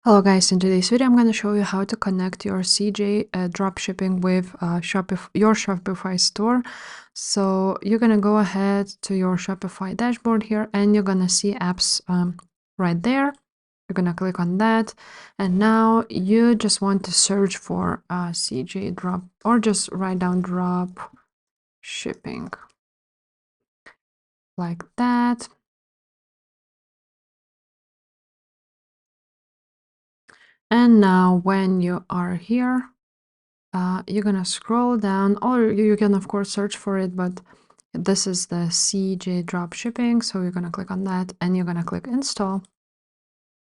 Hello guys, in today's video I'm going to show you how to connect your CJ dropshipping with your Shopify store. So you're going to go ahead to your Shopify dashboard here and you're going to see apps right there. You're going to click on that and now you just want to search for CJ drop or just write down drop shipping like that. And now when you are here, you're gonna scroll down, or you can of course search for it, but this is the CJ dropshipping, so you're gonna click on that and you're gonna click install.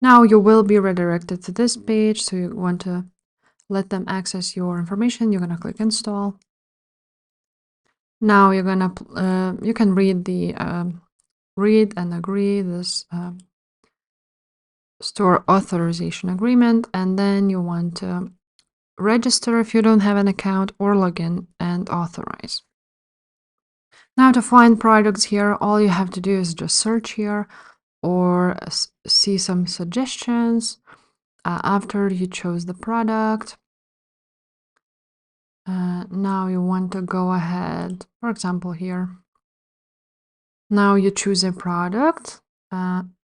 Now you will be redirected to this page, so you want to let them access your information. You're gonna click install. Now you're gonna you can read and agree this store authorization agreement, and then you want to register if you don't have an account, or log in and authorize. Now to find products here, all you have to do is just search here or see some suggestions after you chose the product. Now you want to go ahead, for example here. Now you choose a product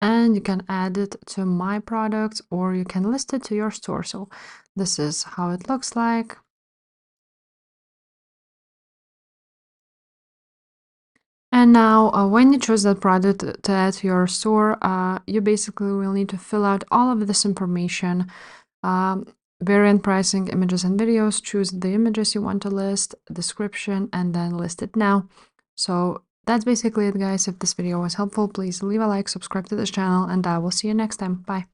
and you can add it to my products, or you can list it to your store. So this is how it looks like. And now when you choose that product to add to your store, you basically will need to fill out all of this information. Variant pricing, images and videos, choose the images you want to list, description, and then list it now. So that's basically it, guys. If this video was helpful, please leave a like, subscribe to this channel, and I will see you next time. Bye.